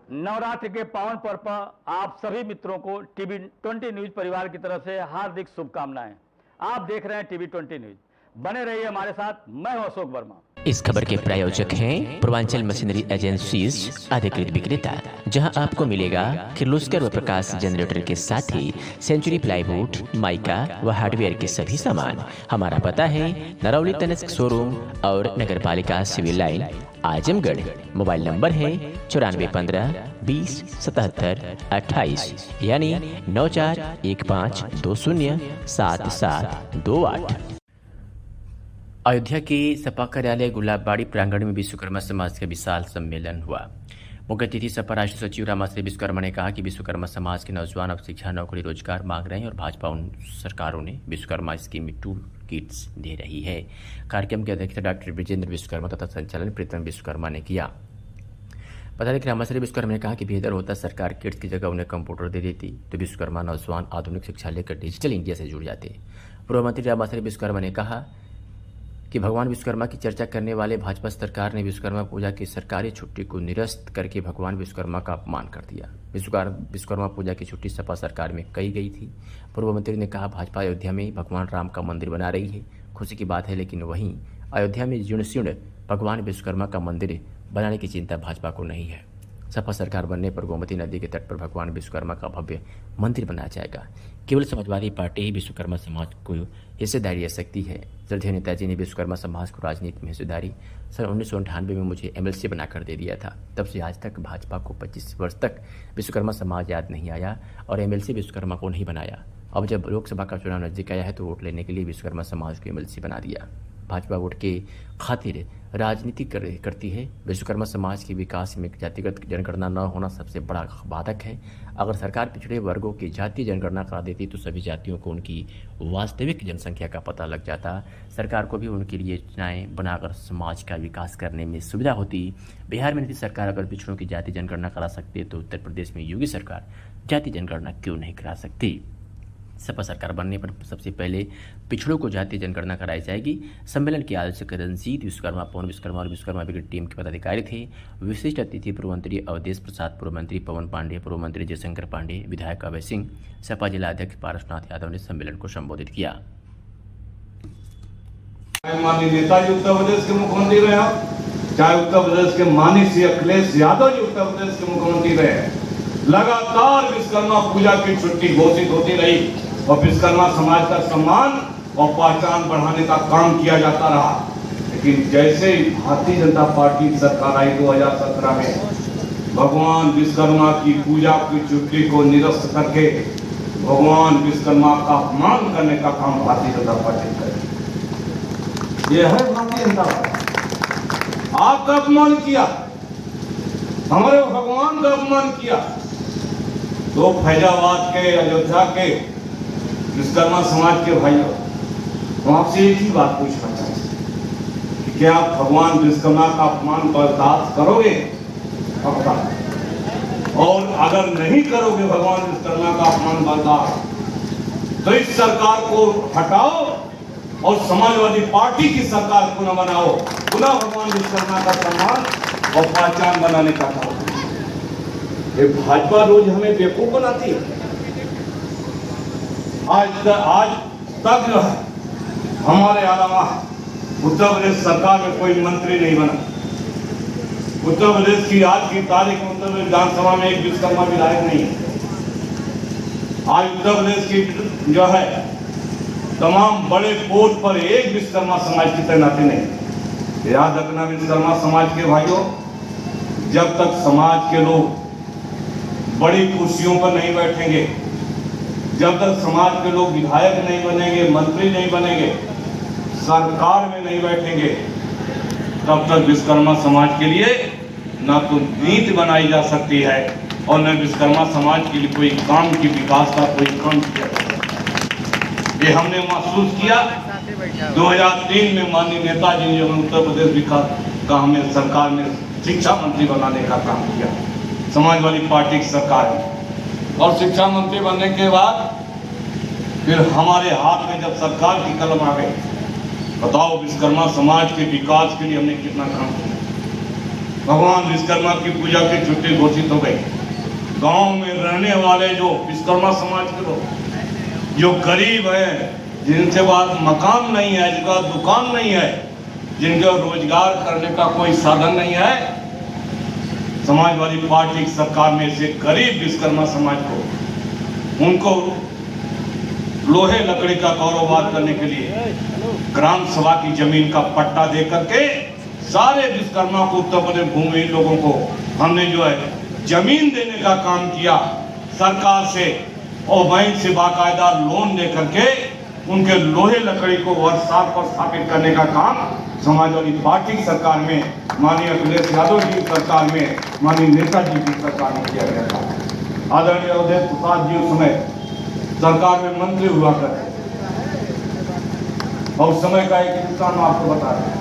नवरात्रि के पावन पर्व पर आप सभी मित्रों को टीवी 20 न्यूज परिवार की तरफ से हार्दिक शुभकामनाएं। आप देख रहे हैं टीवी 20 न्यूज, बने रहिए हमारे साथ। मैं हूं अशोक वर्मा। इस खबर के प्रायोजक हैं पूर्वांचल मशीनरी एजेंसीज अधिकृत विक्रेता, जहां आपको मिलेगा किर्लोस्कर व प्रकाश जनरेटर के साथ ही सेंचुरी प्लाईवुड, माइका व हार्डवेयर के सभी सामान। हमारा पता है नरौली तनिष्क शोरूम और नगर पालिका civil line, Azamgarh. Mobile number है 9415 20 77 28 यानी 9415207728। अयोध्या के सपा कार्यालय गुलाबबाड़ी प्रांगण में विश्वकर्मा समाज का विशाल सम्मेलन हुआ। मुख्य अतिथि सपा राष्ट्रीय सचिव रामाश्री विश्वकर्मा ने कहा कि विश्वकर्मा समाज के नौजवान अब शिक्षा, नौकरी, रोजगार मांग रहे हैं और भाजपा उन सरकारों ने विश्वकर्मा स्कीम में टूल किट्स दे रही है। कार्यक्रम की अध्यक्षता डॉक्टर विजेंद्र विश्वकर्मा तथा संचालन प्रीतम विश्वकर्मा ने किया। बता दें कि रामाश्री विश्वकर्मा ने कहा कि बेहतर होता सरकार किट्स की जगह उन्हें कंप्यूटर दे देती तो विश्वकर्मा नौजवान आधुनिक शिक्षा लेकर डिजिटल इंडिया से जुड़ जाते। पूर्व मंत्री रामाश्री विश्वकर्मा ने कहा कि भगवान विश्वकर्मा की चर्चा करने वाले भाजपा सरकार ने विश्वकर्मा पूजा की सरकारी छुट्टी को निरस्त करके भगवान विश्वकर्मा का अपमान कर दिया। विश्वकर्मा पूजा की छुट्टी सपा सरकार में कही गई थी। पूर्व मंत्री ने कहा भाजपा अयोध्या में भगवान राम का मंदिर बना रही है, खुशी की बात है, लेकिन वहीं अयोध्या में जीर्ण भगवान विश्वकर्मा का मंदिर बनाने की चिंता भाजपा को नहीं है। सपा सरकार बनने पर गोमती नदी के तट पर भगवान विश्वकर्मा का भव्य मंदिर बनाया जाएगा। केवल समाजवादी पार्टी ही विश्वकर्मा समाज को हिस्सेदारी दे सकती है। श्रद्धेय नेताजी ने विश्वकर्मा समाज को राजनीति में हिस्सेदारी सन 1998 में मुझे MLC बनाकर दे दिया था। तब से आज तक भाजपा को 25 वर्ष तक विश्वकर्मा समाज याद नहीं आया और MLC विश्वकर्मा को नहीं बनाया। अब जब लोकसभा का चुनाव नजदीक आया है तो वोट लेने के लिए विश्वकर्मा समाज को MLC बना दिया। भाजपा वोट के खातिर राजनीति करती है। विश्वकर्मा समाज के विकास में जातिगत जनगणना न होना सबसे बड़ा बाधक है। अगर सरकार पिछड़े वर्गों की जातीय जनगणना करा देती तो सभी जातियों को उनकी वास्तविक जनसंख्या का पता लग जाता। सरकार को भी उनके लिए योजनाएं बनाकर समाज का विकास करने में सुविधा होती। बिहार में नीतीश सरकार अगर पिछड़ों की जाति जनगणना करा सकती तो उत्तर प्रदेश में योगी सरकार जाति जनगणना क्यों नहीं करा सकती। सपा सरकार बनने पर सबसे पहले पिछड़ों को जातीय जनगणना कराई जाएगी। सम्मेलन के आयोजक रंजीत विश्वकर्मा, पवन विश्वकर्मा और विश्वकर्मा ब्रिगेड टीम के पदाधिकारी थे। विशिष्ट अतिथि पूर्व मंत्री अवधेश प्रसाद, पूर्व मंत्री पवन पांडे, पूर्व मंत्री जयशंकर पांडे, विधायक अभय सिंह, सपा जिला अध्यक्ष पारसनाथ यादव ने सम्मेलन को संबोधित किया। माननीय नेताजी उत्तर प्रदेश के मुख्यमंत्री रहे, चाहे उत्तर प्रदेश के माननीय श्री अखिलेश यादव जी उत्तर प्रदेश के मुख्यमंत्री रहे, लगातार विश्वकर्मा पूजा की छुट्टी घोषित होती रही और विश्वकर्मा समाज का सम्मान और पहचान बढ़ाने का काम किया जाता रहा। लेकिन जैसे ही भारतीय जनता पार्टी की सरकार आई 2017 में भगवान विश्वकर्मा की पूजा की छुट्टी को निरस्त करके भगवान विश्वकर्मा का अपमान करने का काम भारतीय जनता पार्टी करे। यह है भारतीय जनता पार्टी। आपका अपमान किया, हमारे भगवान का अपमान किया। तो फैजाबाद के, अयोध्या के विश्वकर्मा समाज के भाइयों, तो आपसे एक ही बात पूछना चाहते कि क्या आप भगवान विश्वकर्मा का अपमान बर्दाश्त करोगे? पक्का। और अगर नहीं करोगे भगवान विश्वकर्मा का अपमान बर्दाश्त, तो इस सरकार को हटाओ और समाजवादी पार्टी की सरकार को न बनाओ। पुनः भगवान विश्वकर्मा का सम्मान और पहचान बनाने का काम। ये भाजपा रोज हमें बेवकूफ बनाती है। आज तक जो है हमारे अलावा उत्तर प्रदेश सरकार में कोई मंत्री नहीं बना। उत्तर प्रदेश की आज की तारीख में उत्तर प्रदेश विधानसभा में एक विश्वकर्मा विधायक नहीं है। आज उत्तर प्रदेश की जो है तमाम बड़े पोस्ट पर एक विश्वकर्मा समाज की तैनाती नहीं। याद रखना विश्वकर्मा समाज के भाइयों, जब तक समाज के लोग बड़ी कुर्सियों पर नहीं बैठेंगे, जब तक समाज के लोग विधायक नहीं बनेंगे, मंत्री नहीं बनेंगे, सरकार में नहीं बैठेंगे, तब तक विश्वकर्मा समाज के लिए न तो नीति बनाई जा सकती है और न विश्वकर्मा समाज के लिए कोई काम की विकास का कोई काम किया। ये हमने महसूस किया 2003 में माननीय नेताजी ने उत्तर प्रदेश विकास का हमें सरकार में शिक्षा मंत्री बनाने का काम किया, समाजवादी पार्टी की सरकार ने। और शिक्षा मंत्री बनने के बाद फिर हमारे हाथ में जब सरकार की कलम आ गई, बताओ विश्वकर्मा समाज के विकास के लिए हमने कितना काम किया। भगवान विश्वकर्मा की पूजा की छुट्टी घोषित हो गई। गांव में रहने वाले जो विश्वकर्मा समाज के लोग जो गरीब है, जिनके पास मकान नहीं है, जिनका दुकान नहीं है, जिनका रोजगार करने का कोई साधन नहीं है, समाजवादी पार्टी की सरकार में से गरीब विश्वकर्मा समाज को उनको लोहे लकड़ी का कारोबार करने के लिए ग्राम सभा की जमीन का पट्टा दे करके सारे विश्वकर्मा को, उत्तर प्रदेश भूमिहीन लोगों को हमने जो है जमीन देने का काम किया सरकार से, और बैंक से बाकायदा लोन दे करके उनके लोहे लकड़ी को वर्षसाल पर स्थापित करने का काम समाजवादी पार्टी की सरकार में, माननीय अखिलेश यादव जी की सरकार में, माननीय नेताजी की सरकार में किया गया था। आदरणीय अवधेश प्रसाद जी उस समय सरकार में मंत्री हुआ करते, और समय का एक इंसान आपको बता रहे हैं।